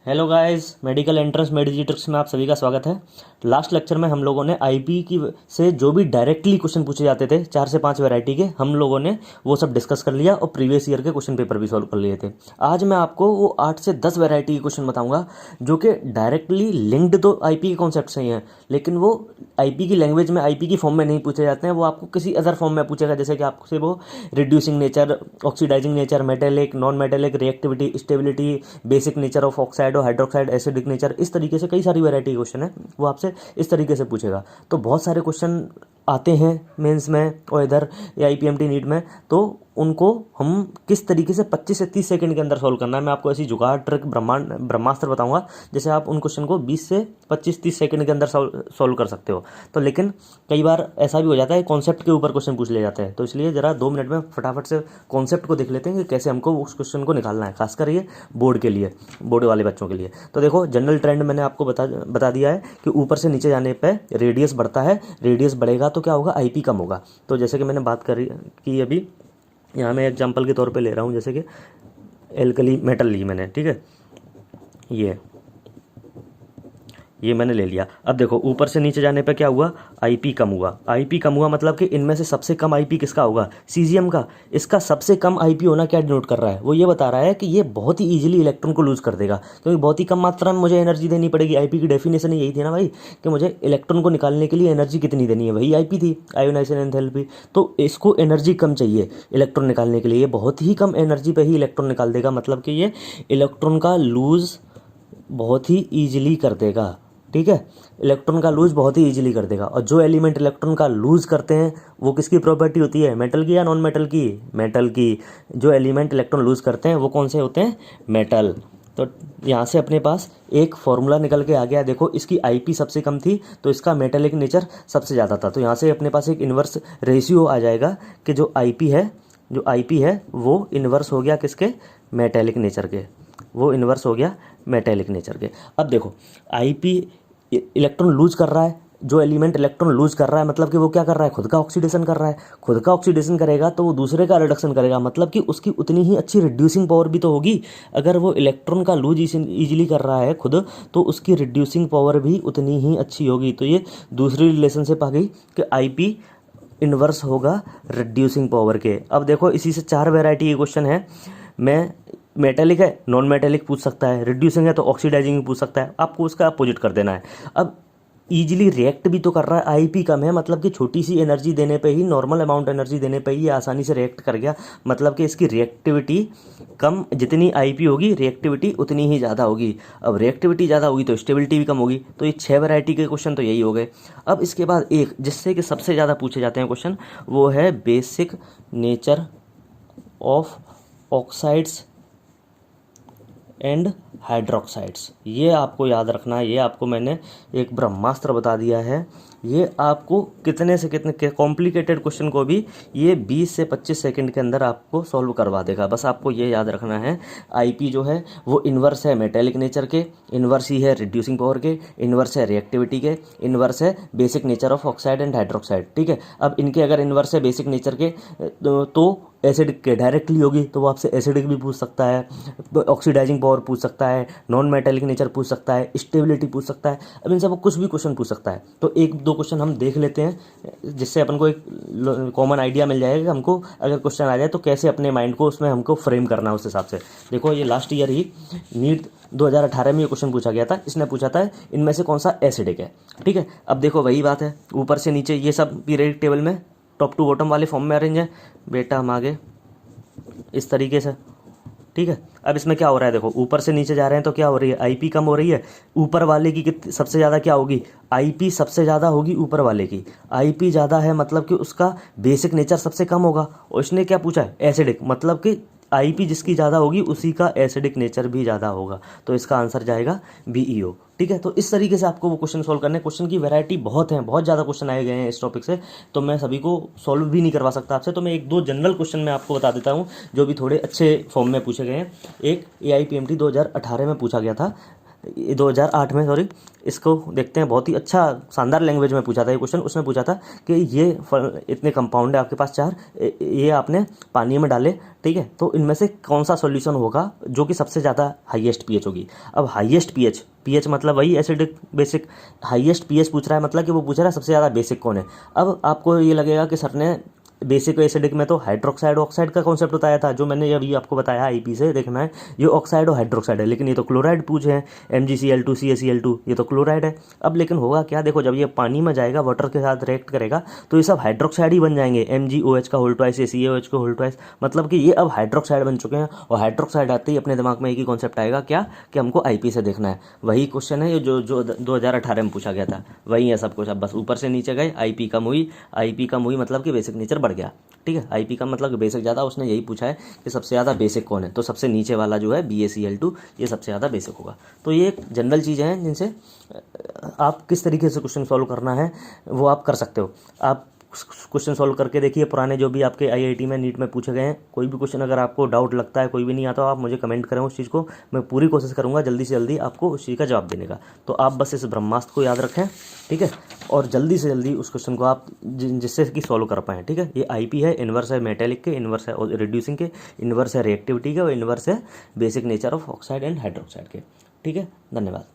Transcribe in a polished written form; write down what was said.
Hello guys, medical entrance मेडिजिट्रिक्स में आप सभी का स्वागत है। लास्ट लेक्चर में हम लोगों ने आईपी की से जो भी डायरेक्टली क्वेश्चन पूछे जाते थे 4 से 5 वैरायटी के, हम लोगों ने वो सब डिस्कस कर लिया और प्रीवियस ईयर के क्वेश्चन पेपर भी सॉल्व कर लिए थे। आज मैं आपको वो 8 से 10 वैरायटी के क्वेश्चन बताऊंगा जो कि डायरेक्टली लिंक्ड तो आईपी के कॉन्सेप्ट से ही हैं, लेकिन वो आईपी की लैंग्वेज में, आईपी की फॉर्म में नहीं पूछे जाते हैं। वो आपको किसी अदर फॉर्म में पूछेगा, जैसे कि आपसे वो reducing nature, oxidising nature, metallic, non metallic, reactivity, stability, basic nature of oxide और हाइड्रोक्साइड, एसिडिक नेचर, इस तरीके से कई सारी वैरायटी के क्वेश्चन है। वो आपसे इस तरीके से पूछेगा। तो बहुत सारे क्वेश्चन आते हैं मेंस में और इधर आईपीएमटी नीट में, तो उनको हम किस तरीके से 25 से 30 सेकंड के अंदर सॉल्व करना है, मैं आपको ऐसी जुगाड़ ट्रिक ब्रह्मास्त्र बताऊंगा जैसे आप उन क्वेश्चन को 20 से 25-30 सेकंड के अंदर सॉल्व कर सकते हो। तो लेकिन कई बार ऐसा भी हो जाता है कॉन्सेप्ट के ऊपर क्वेश्चन पूछ ले जाते हैं, तो इसलिए जरा 2 मिनट में फटाफट से कॉन्सेप्ट को देख लेते हैं कि कैसे हमको उस क्वेश्चन को निकालना है, खासकर ये बोर्ड के लिए, बोर्ड वाले बच्चों के लिए। तो देखो, जनरल ट्रेंड मैंने आपको बता दिया है कि ऊपर से नीचे जाने पर रेडियस बढ़ता है, रेडियस बढ़ेगा तो क्या होगा, आईपी कम होगा। तो जैसे कि मैंने बात करी कि अभी यहाँ मैं एग्जांपल के तौर पे ले रहा हूँ, जैसे कि एल्कली मेटल ली मैंने, ठीक है, ये मैंने ले लिया। अब देखो, ऊपर से नीचे जाने पे क्या हुआ, आईपी कम हुआ। आईपी कम हुआ मतलब कि इनमें से सबसे कम आईपी किसका होगा, सीजियम का। इसका सबसे कम आईपी होना क्या डिनोट कर रहा है, वो ये बता रहा है कि ये बहुत ही ईजिली इलेक्ट्रॉन को लूज कर देगा, क्योंकि बहुत ही कम मात्रा में मुझे एनर्जी देनी पड़ेगी। आईपी की डेफिनेशन यही थी ना भाई, कि मुझे इलेक्ट्रॉन को निकालने के लिए एनर्जी कितनी देनी है, वही आईपी थी, आयोनाइजेशन एंथैल्पी। तो इसको एनर्जी कम चाहिए इलेक्ट्रॉन निकालने के लिए, ये बहुत ही कम एनर्जी पे ही इलेक्ट्रॉन निकाल देगा, मतलब कि ये इलेक्ट्रॉन का लूज बहुत ही ईजिली कर देगा। ठीक है, इलेक्ट्रॉन का लूज बहुत ही इजीली कर देगा। और जो एलिमेंट इलेक्ट्रॉन का लूज करते हैं वो किसकी प्रॉपर्टी होती है, मेटल की या नॉन मेटल की, मेटल की। जो एलिमेंट इलेक्ट्रॉन लूज करते हैं वो कौन से होते हैं, मेटल। तो यहाँ से अपने पास एक फॉर्मूला निकल के आ गया। देखो, इसकी आईपी सबसे कम थी तो इसका मेटेलिक नेचर सबसे ज़्यादा था, तो यहाँ से अपने पास एक इन्वर्स रेशियो आ जाएगा कि जो आईपी है वो इन्वर्स हो गया किसके, मेटेलिक नेचर के, वो इन्वर्स हो गया मेटेलिक नेचर के। अब देखो, आईपी इलेक्ट्रॉन लूज कर रहा है, जो एलिमेंट इलेक्ट्रॉन लूज कर रहा है मतलब कि वो क्या कर रहा है, खुद का ऑक्सीडेशन कर रहा है। खुद का ऑक्सीडेशन करेगा तो वो दूसरे का रिडक्शन करेगा, मतलब कि उसकी उतनी ही अच्छी रिड्यूसिंग पावर भी तो होगी। अगर वो इलेक्ट्रॉन का लूज इजीली कर रहा है खुद, तो उसकी रिड्यूसिंग पावर भी उतनी ही अच्छी होगी। तो ये दूसरी रिलेशनशिप आ गई कि आईपी इन्वर्स होगा रिड्यूसिंग पावर के। अब देखो, इसी से 4 वैरायटी के क्वेश्चन है। मैं मेटेलिक है, नॉन मेटेलिक पूछ सकता है, रिड्यूसिंग है तो ऑक्सीडाइजिंग भी पूछ सकता है, आपको उसका अपोजिट कर देना है। अब ईजिली रिएक्ट भी तो कर रहा है, आईपी कम है, मतलब कि छोटी सी एनर्जी देने पे ही, नॉर्मल अमाउंट एनर्जी देने पे ही ये आसानी से रिएक्ट कर गया, मतलब कि इसकी रिएक्टिविटी कम, जितनी आईपी होगी रिएक्टिविटी उतनी ही ज़्यादा होगी। अब रिएक्टिविटी ज़्यादा होगी तो स्टेबिलिटी भी कम होगी। तो ये 6 वैरायटी के क्वेश्चन तो यही हो गए। अब इसके बाद एक जिससे कि सबसे ज़्यादा पूछे जाते हैं क्वेश्चन, वो है basic nature of oxides and hydroxides. ये आपको याद रखना है, ये आपको मैंने एक ब्रह्मास्त्र बता दिया है। ये आपको कितने से कितने कॉम्प्लिकेटेड क्वेश्चन को भी ये 20 से 25 सेकंड के अंदर आपको सॉल्व करवा देगा। बस आपको ये याद रखना है, आईपी जो है वो इन्वर्स है मेटेलिक नेचर के, इन्वर्स ही है रिड्यूसिंग पावर के, इन्वर्स है रिएक्टिविटी के, इन्वर्स है basic nature of oxide and hydroxide. ठीक है, अब इनके अगर इन्वर्स है बेसिक नेचर के तो एसिडिक के डायरेक्टली होगी, तो वो आपसे एसिडिक भी पूछ सकता है, ऑक्सीडाइजिंग पावर पूछ सकता है, नॉन मेटेलिक नेचर पूछ सकता है, स्टेबिलिटी पूछ सकता है। अब इनसे वो कुछ भी क्वेश्चन पूछ सकता है। तो 1-2 क्वेश्चन हम देख लेते हैं, जिससे अपन को एक कॉमन आइडिया मिल जाएगा कि हमको अगर क्वेश्चन आ जाए तो कैसे अपने माइंड को उसमें हमको फ्रेम करना है उस हिसाब से। देखो, ये लास्ट ईयर ही नीट 2018 में ये क्वेश्चन पूछा गया था। इसने पूछा था इनमें से कौन सा एसिडिक है। ठीक है, अब देखो वही बात है, ऊपर से नीचे ये सब पीरियडिक टेबल में टॉप टू बॉटम वाले फॉर्म में अरेंज है। बेटा हम आगे इस तरीके से, ठीक है। अब इसमें क्या हो रहा है, देखो ऊपर से नीचे जा रहे हैं तो क्या हो रही है, आईपी कम हो रही है। ऊपर वाले की सबसे ज़्यादा क्या होगी, आईपी सबसे ज़्यादा होगी ऊपर वाले की। आईपी ज़्यादा है मतलब कि उसका बेसिक नेचर सबसे कम होगा। और इसने क्या पूछा है, एसिडिक, मतलब कि आईपी जिसकी ज़्यादा होगी उसी का एसिडिक नेचर भी ज़्यादा होगा। तो इसका आंसर जाएगा बीईओ। ठीक है, तो इस तरीके से आपको वो क्वेश्चन सॉल्व करने। क्वेश्चन की वैरायटी बहुत है, बहुत ज़्यादा क्वेश्चन आए गए हैं इस टॉपिक से, तो मैं सभी को सॉल्व भी नहीं करवा सकता आपसे। तो मैं 1-2 जनरल क्वेश्चन मैं आपको बता देता हूँ जो भी थोड़े अच्छे फॉर्म में पूछे गए हैं। एक AIPMT 2018 में पूछा गया था, 2008 में, सॉरी, इसको देखते हैं। बहुत ही अच्छा शानदार लैंग्वेज में पूछा था ये क्वेश्चन। उसने पूछा था कि ये इतने कंपाउंड है आपके पास 4, ये आपने पानी में डाले, ठीक है, तो इनमें से कौन सा सॉल्यूशन होगा जो कि सबसे ज़्यादा हाईएस्ट पीएच होगी। अब हाईएस्ट पीएच, पीएच मतलब वही एसिडिक बेसिक, हाईएस्ट पीएच पूछ रहा है मतलब कि वो पूछ रहा है सबसे ज़्यादा बेसिक कौन है। अब आपको ये लगेगा कि सर ने बेसिक एसिडिक में तो हाइड्रोक्साइड ऑक्साइड का कॉन्सेप्ट बताया था, जो मैंने अभी आपको बताया आईपी से देखना है, ये ऑक्साइड और हाइड्रोक्साइड है, लेकिन ये तो क्लोराइड पूछे हैं, MgCl2 CaCl2, ये तो क्लोराइड है। अब लेकिन होगा क्या, देखो जब ये पानी में जाएगा, वाटर के साथ रिएक्ट करेगा, तो ये सब हाइड्रोक्साइड ही बन जाएंगे, MgOH का होल ट्वाइस, CaOH का होल ट्वाइस, मतलब कि ये अब हाइड्रोक्साइड बन चुके हैं। और हाइड्रोक्साइड आते ही अपने दिमाग में एक ही कॉन्सेप्ट आएगा, क्या, कि हमको आईपी से देखना है। वही क्वेश्चन है जो 2018 में पूछा गया था, वही है सब कुछ। अब बस ऊपर से नीचे गए, आईपी कम हुई, आईपी कम हुई मतलब कि बेसिक नेचर बढ़ गया, ठीक है। आईपी का मतलब बेसिक ज़्यादा, उसने यही पूछा है कि सबसे ज़्यादा बेसिक कौन है, तो सबसे नीचे वाला जो है BaCl2, ये सबसे ज़्यादा बेसिक होगा। तो ये एक जनरल चीज़ें हैं जिनसे आप किस तरीके से क्वेश्चन सॉल्व करना है वो आप कर सकते हो। आप क्वेश्चन सॉल्व करके देखिए, पुराने जो भी आपके IIT में, नीट में पूछे गए हैं, कोई भी क्वेश्चन अगर आपको डाउट लगता है, कोई भी नहीं आता, आप मुझे कमेंट करें उस चीज़ को, मैं पूरी कोशिश करूँगा जल्दी से जल्दी आपको उस चीज़ का जवाब देने का। तो आप बस इस ब्रह्मास्त्र को याद रखें, ठीक है, और जल्दी से जल्दी उस क्वेश्चन को आप जिससे कि सॉल्व कर पाएँ, ठीक है। ये आईपी है, इन्वर्स है मेटेलिक के, इन्वर्स है रिड्यूसिंग के, इन्वर्स है रिएक्टिविटी के, और इन्वर्स है basic nature of oxide and hydroxide के, ठीक है। धन्यवाद।